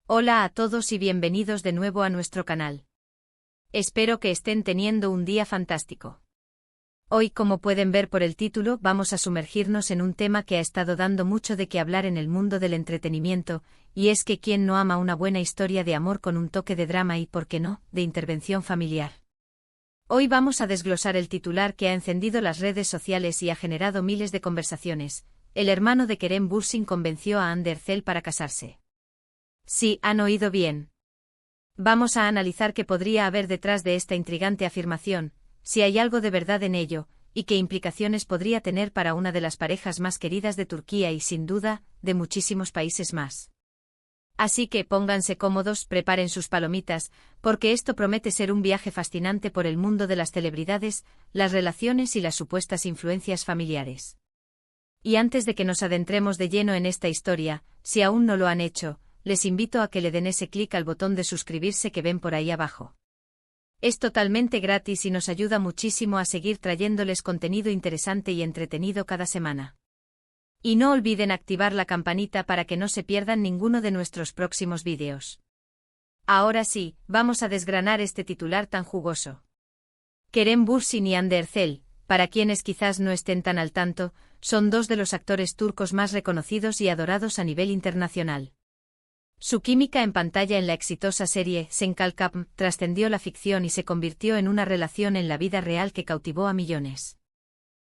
Hola a todos y bienvenidos de nuevo a nuestro canal. Espero que estén teniendo un día fantástico. Hoy, como pueden ver por el título, vamos a sumergirnos en un tema que ha estado dando mucho de qué hablar en el mundo del entretenimiento, y es que quién no ama una buena historia de amor con un toque de drama y, por qué no, de intervención familiar. Hoy vamos a desglosar el titular que ha encendido las redes sociales y ha generado miles de conversaciones. El hermano de Kerem Bürsin convenció a Hande Erçel para casarse. Sí, han oído bien. Vamos a analizar qué podría haber detrás de esta intrigante afirmación, si hay algo de verdad en ello, y qué implicaciones podría tener para una de las parejas más queridas de Turquía y, sin duda, de muchísimos países más. Así que pónganse cómodos, preparen sus palomitas, porque esto promete ser un viaje fascinante por el mundo de las celebridades, las relaciones y las supuestas influencias familiares. Y antes de que nos adentremos de lleno en esta historia, si aún no lo han hecho, les invito a que le den ese clic al botón de suscribirse que ven por ahí abajo. Es totalmente gratis y nos ayuda muchísimo a seguir trayéndoles contenido interesante y entretenido cada semana. Y no olviden activar la campanita para que no se pierdan ninguno de nuestros próximos vídeos. Ahora sí, vamos a desgranar este titular tan jugoso. Kerem Bürsin y Hande Erçel, para quienes quizás no estén tan al tanto, son dos de los actores turcos más reconocidos y adorados a nivel internacional. Su química en pantalla en la exitosa serie Senkalkap trascendió la ficción y se convirtió en una relación en la vida real que cautivó a millones.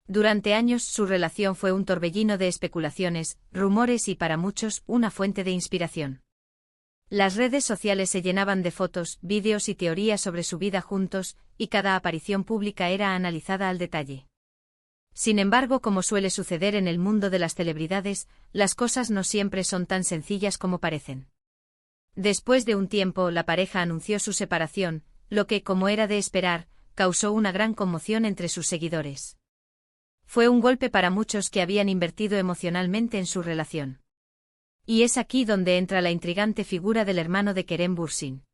Durante años su relación fue un torbellino de especulaciones, rumores y para muchos una fuente de inspiración. Las redes sociales se llenaban de fotos, vídeos y teorías sobre su vida juntos, y cada aparición pública era analizada al detalle. Sin embargo, como suele suceder en el mundo de las celebridades, las cosas no siempre son tan sencillas como parecen. Después de un tiempo, la pareja anunció su separación, lo que, como era de esperar, causó una gran conmoción entre sus seguidores. Fue un golpe para muchos que habían invertido emocionalmente en su relación. Y es aquí donde entra la intrigante figura del hermano de Kerem Bürsin.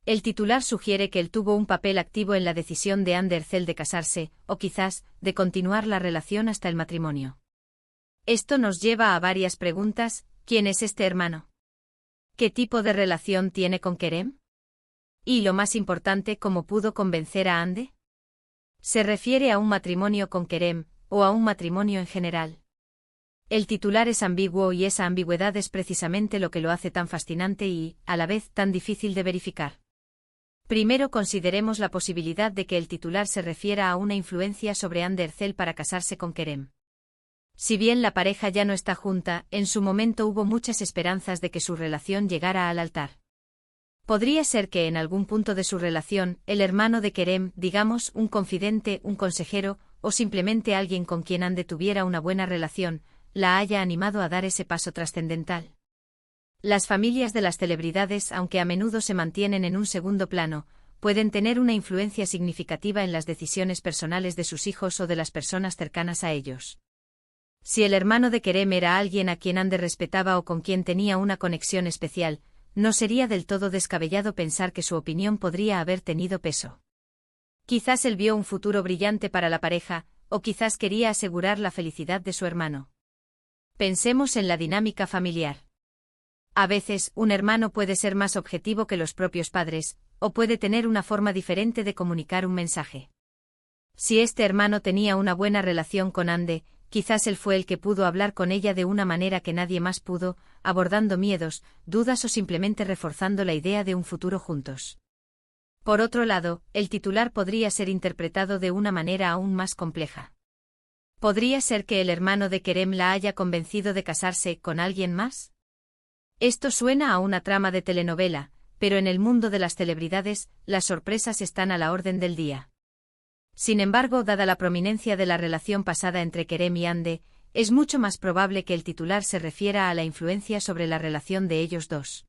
El titular sugiere que él tuvo un papel activo en la decisión de Hande Erçel de casarse, o quizás, de continuar la relación hasta el matrimonio. Esto nos lleva a varias preguntas: ¿quién es este hermano? ¿Qué tipo de relación tiene con Kerem? Y lo más importante, ¿cómo pudo convencer a Hande? ¿Se refiere a un matrimonio con Kerem, o a un matrimonio en general? El titular es ambiguo y esa ambigüedad es precisamente lo que lo hace tan fascinante y, a la vez, tan difícil de verificar. Primero consideremos la posibilidad de que el titular se refiera a una influencia sobre Hande Erçel para casarse con Kerem. Si bien la pareja ya no está junta, en su momento hubo muchas esperanzas de que su relación llegara al altar. Podría ser que en algún punto de su relación, el hermano de Kerem, digamos, un confidente, un consejero, o simplemente alguien con quien Hande tuviera una buena relación, la haya animado a dar ese paso trascendental. Las familias de las celebridades, aunque a menudo se mantienen en un segundo plano, pueden tener una influencia significativa en las decisiones personales de sus hijos o de las personas cercanas a ellos. Si el hermano de Kerem era alguien a quien Hande respetaba o con quien tenía una conexión especial, no sería del todo descabellado pensar que su opinión podría haber tenido peso. Quizás él vio un futuro brillante para la pareja, o quizás quería asegurar la felicidad de su hermano. Pensemos en la dinámica familiar. A veces, un hermano puede ser más objetivo que los propios padres, o puede tener una forma diferente de comunicar un mensaje. Si este hermano tenía una buena relación con Hande, quizás él fue el que pudo hablar con ella de una manera que nadie más pudo, abordando miedos, dudas o simplemente reforzando la idea de un futuro juntos. Por otro lado, el titular podría ser interpretado de una manera aún más compleja. ¿Podría ser que el hermano de Kerem la haya convencido de casarse con alguien más? Esto suena a una trama de telenovela, pero en el mundo de las celebridades, las sorpresas están a la orden del día. Sin embargo, dada la prominencia de la relación pasada entre Kerem y Hande, es mucho más probable que el titular se refiera a la influencia sobre la relación de ellos dos.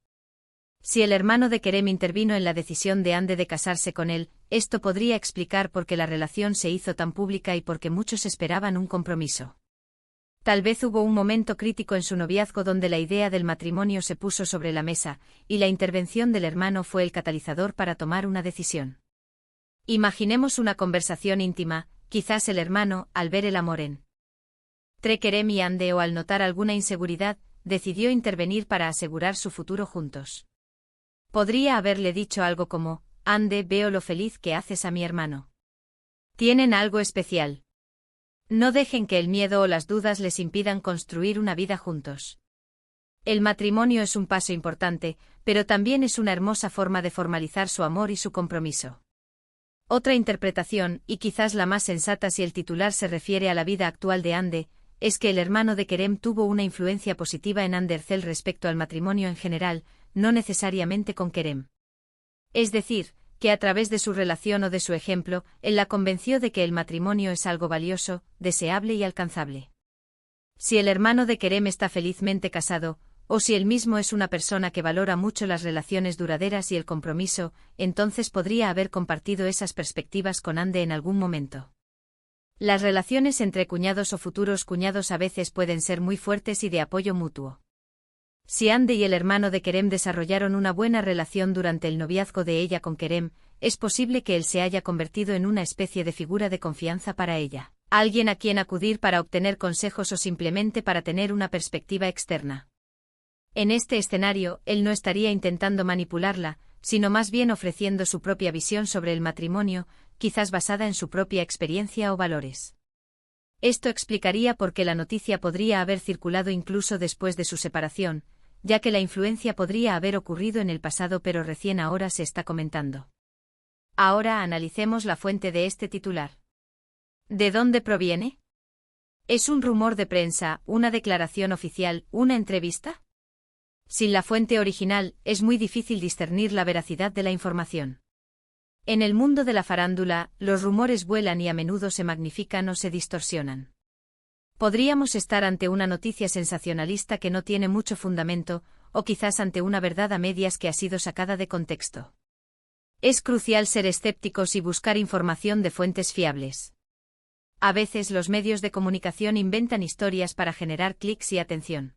Si el hermano de Kerem intervino en la decisión de Hande de casarse con él, esto podría explicar por qué la relación se hizo tan pública y por qué muchos esperaban un compromiso. Tal vez hubo un momento crítico en su noviazgo donde la idea del matrimonio se puso sobre la mesa, y la intervención del hermano fue el catalizador para tomar una decisión. Imaginemos una conversación íntima, quizás el hermano, al ver el amor entre Kerem y Hande o al notar alguna inseguridad, decidió intervenir para asegurar su futuro juntos. Podría haberle dicho algo como: Ande, veo lo feliz que haces a mi hermano. Tienen algo especial. No dejen que el miedo o las dudas les impidan construir una vida juntos. El matrimonio es un paso importante, pero también es una hermosa forma de formalizar su amor y su compromiso. Otra interpretación, y quizás la más sensata si el titular se refiere a la vida actual de Ande, es que el hermano de Kerem tuvo una influencia positiva en Andercel respecto al matrimonio en general, no necesariamente con Kerem. Es decir, que a través de su relación o de su ejemplo, él la convenció de que el matrimonio es algo valioso, deseable y alcanzable. Si el hermano de Kerem está felizmente casado, o si él mismo es una persona que valora mucho las relaciones duraderas y el compromiso, entonces podría haber compartido esas perspectivas con Ande en algún momento. Las relaciones entre cuñados o futuros cuñados a veces pueden ser muy fuertes y de apoyo mutuo. Si Ande y el hermano de Kerem desarrollaron una buena relación durante el noviazgo de ella con Kerem, es posible que él se haya convertido en una especie de figura de confianza para ella, alguien a quien acudir para obtener consejos o simplemente para tener una perspectiva externa. En este escenario, él no estaría intentando manipularla, sino más bien ofreciendo su propia visión sobre el matrimonio, quizás basada en su propia experiencia o valores. Esto explicaría por qué la noticia podría haber circulado incluso después de su separación, ya que la influencia podría haber ocurrido en el pasado pero recién ahora se está comentando. Ahora analicemos la fuente de este titular. ¿De dónde proviene? ¿Es un rumor de prensa, una declaración oficial, una entrevista? Sin la fuente original, es muy difícil discernir la veracidad de la información. En el mundo de la farándula, los rumores vuelan y a menudo se magnifican o se distorsionan. Podríamos estar ante una noticia sensacionalista que no tiene mucho fundamento, o quizás ante una verdad a medias que ha sido sacada de contexto. Es crucial ser escépticos y buscar información de fuentes fiables. A veces los medios de comunicación inventan historias para generar clics y atención.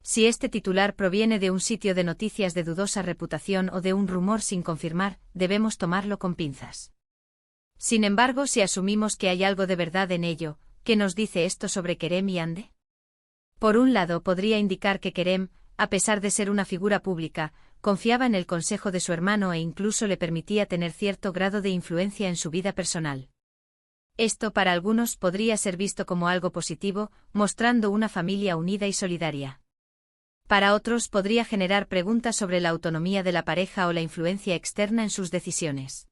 Si este titular proviene de un sitio de noticias de dudosa reputación o de un rumor sin confirmar, debemos tomarlo con pinzas. Sin embargo, si asumimos que hay algo de verdad en ello, ¿qué nos dice esto sobre Kerem y Ande? Por un lado, podría indicar que Kerem, a pesar de ser una figura pública, confiaba en el consejo de su hermano e incluso le permitía tener cierto grado de influencia en su vida personal. Esto para algunos podría ser visto como algo positivo, mostrando una familia unida y solidaria. Para otros podría generar preguntas sobre la autonomía de la pareja o la influencia externa en sus decisiones.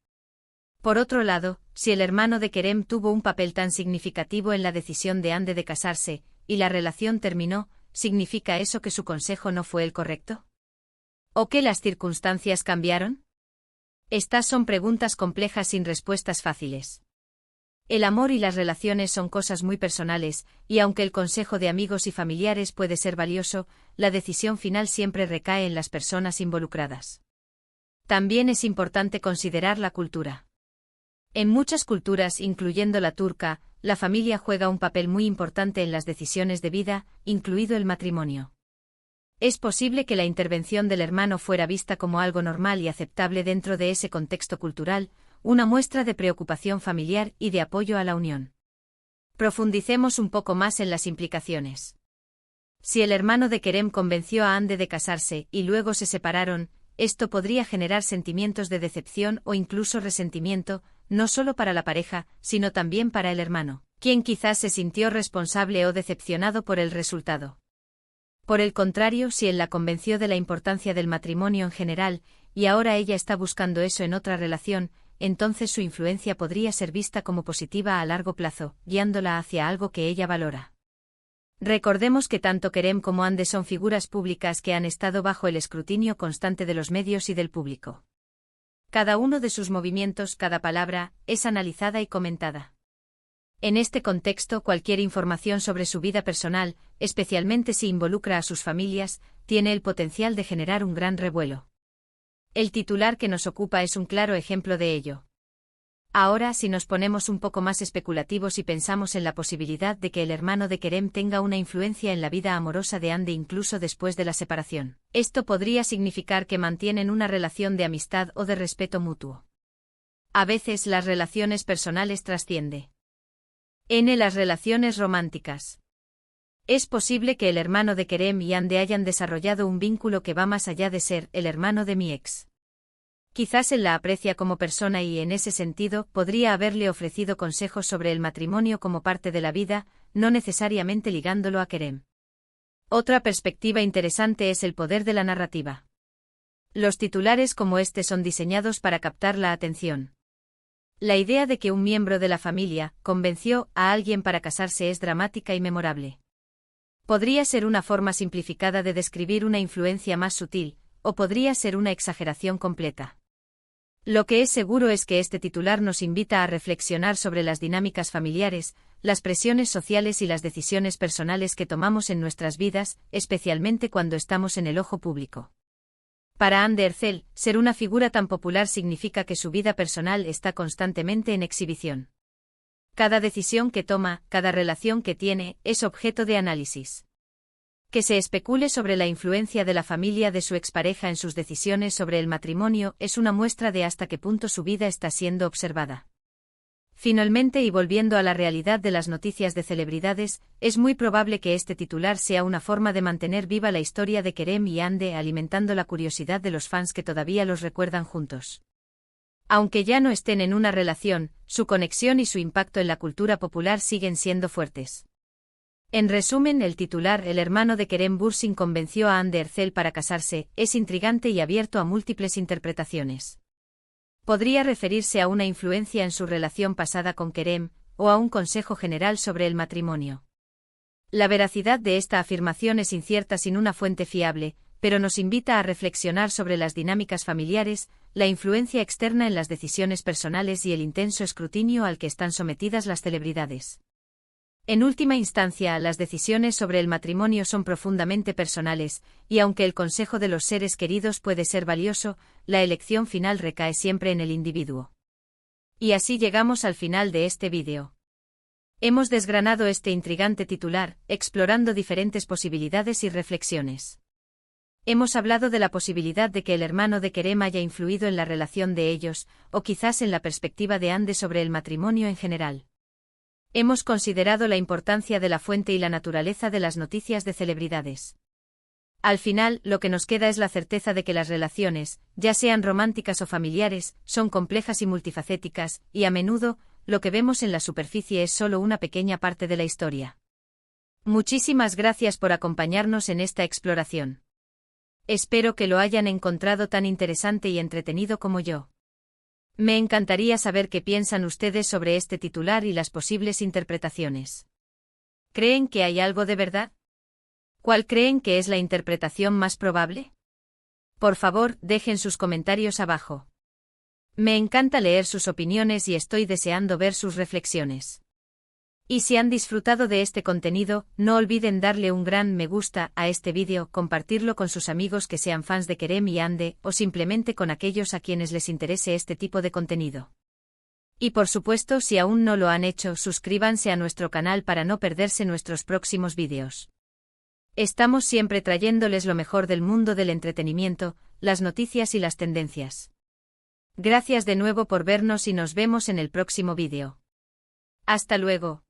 Por otro lado, si el hermano de Kerem tuvo un papel tan significativo en la decisión de Ande de casarse, y la relación terminó, ¿significa eso que su consejo no fue el correcto? ¿O que las circunstancias cambiaron? Estas son preguntas complejas sin respuestas fáciles. El amor y las relaciones son cosas muy personales, y aunque el consejo de amigos y familiares puede ser valioso, la decisión final siempre recae en las personas involucradas. También es importante considerar la cultura. En muchas culturas, incluyendo la turca, la familia juega un papel muy importante en las decisiones de vida, incluido el matrimonio. Es posible que la intervención del hermano fuera vista como algo normal y aceptable dentro de ese contexto cultural, una muestra de preocupación familiar y de apoyo a la unión. Profundicemos un poco más en las implicaciones. Si el hermano de Kerem convenció a Ande de casarse y luego se separaron, esto podría generar sentimientos de decepción o incluso resentimiento, no solo para la pareja, sino también para el hermano, quien quizás se sintió responsable o decepcionado por el resultado. Por el contrario, si él la convenció de la importancia del matrimonio en general, y ahora ella está buscando eso en otra relación, entonces su influencia podría ser vista como positiva a largo plazo, guiándola hacia algo que ella valora. Recordemos que tanto Kerem como Ande son figuras públicas que han estado bajo el escrutinio constante de los medios y del público. Cada uno de sus movimientos, cada palabra, es analizada y comentada. En este contexto, cualquier información sobre su vida personal, especialmente si involucra a sus familias, tiene el potencial de generar un gran revuelo. El titular que nos ocupa es un claro ejemplo de ello. Ahora, si nos ponemos un poco más especulativos y pensamos en la posibilidad de que el hermano de Kerem tenga una influencia en la vida amorosa de Ande incluso después de la separación, esto podría significar que mantienen una relación de amistad o de respeto mutuo. A veces las relaciones personales trascienden. Las relaciones románticas. Es posible que el hermano de Kerem y Ande hayan desarrollado un vínculo que va más allá de ser el hermano de mi ex. Quizás él la aprecia como persona y en ese sentido podría haberle ofrecido consejos sobre el matrimonio como parte de la vida, no necesariamente ligándolo a Kerem. Otra perspectiva interesante es el poder de la narrativa. Los titulares como este son diseñados para captar la atención. La idea de que un miembro de la familia convenció a alguien para casarse es dramática y memorable. Podría ser una forma simplificada de describir una influencia más sutil, o podría ser una exageración completa. Lo que es seguro es que este titular nos invita a reflexionar sobre las dinámicas familiares, las presiones sociales y las decisiones personales que tomamos en nuestras vidas, especialmente cuando estamos en el ojo público. Para Ande Erçel, ser una figura tan popular significa que su vida personal está constantemente en exhibición. Cada decisión que toma, cada relación que tiene, es objeto de análisis. Que se especule sobre la influencia de la familia de su expareja en sus decisiones sobre el matrimonio es una muestra de hasta qué punto su vida está siendo observada. Finalmente, y volviendo a la realidad de las noticias de celebridades, es muy probable que este titular sea una forma de mantener viva la historia de Kerem y Ande, alimentando la curiosidad de los fans que todavía los recuerdan juntos. Aunque ya no estén en una relación, su conexión y su impacto en la cultura popular siguen siendo fuertes. En resumen, el titular "El hermano de Kerem Bürsin convenció a Ande Erçel para casarse" es intrigante y abierto a múltiples interpretaciones. Podría referirse a una influencia en su relación pasada con Kerem, o a un consejo general sobre el matrimonio. La veracidad de esta afirmación es incierta sin una fuente fiable, pero nos invita a reflexionar sobre las dinámicas familiares, la influencia externa en las decisiones personales y el intenso escrutinio al que están sometidas las celebridades. En última instancia, las decisiones sobre el matrimonio son profundamente personales, y aunque el consejo de los seres queridos puede ser valioso, la elección final recae siempre en el individuo. Y así llegamos al final de este vídeo. Hemos desgranado este intrigante titular, explorando diferentes posibilidades y reflexiones. Hemos hablado de la posibilidad de que el hermano de Kerem haya influido en la relación de ellos, o quizás en la perspectiva de Ande sobre el matrimonio en general. Hemos considerado la importancia de la fuente y la naturaleza de las noticias de celebridades. Al final, lo que nos queda es la certeza de que las relaciones, ya sean románticas o familiares, son complejas y multifacéticas, y a menudo, lo que vemos en la superficie es solo una pequeña parte de la historia. Muchísimas gracias por acompañarnos en esta exploración. Espero que lo hayan encontrado tan interesante y entretenido como yo. Me encantaría saber qué piensan ustedes sobre este titular y las posibles interpretaciones. ¿Creen que hay algo de verdad? ¿Cuál creen que es la interpretación más probable? Por favor, dejen sus comentarios abajo. Me encanta leer sus opiniones y estoy deseando ver sus reflexiones. Y si han disfrutado de este contenido, no olviden darle un gran me gusta a este vídeo, compartirlo con sus amigos que sean fans de Kerem y Ande, o simplemente con aquellos a quienes les interese este tipo de contenido. Y por supuesto, si aún no lo han hecho, suscríbanse a nuestro canal para no perderse nuestros próximos vídeos. Estamos siempre trayéndoles lo mejor del mundo del entretenimiento, las noticias y las tendencias. Gracias de nuevo por vernos y nos vemos en el próximo vídeo. Hasta luego.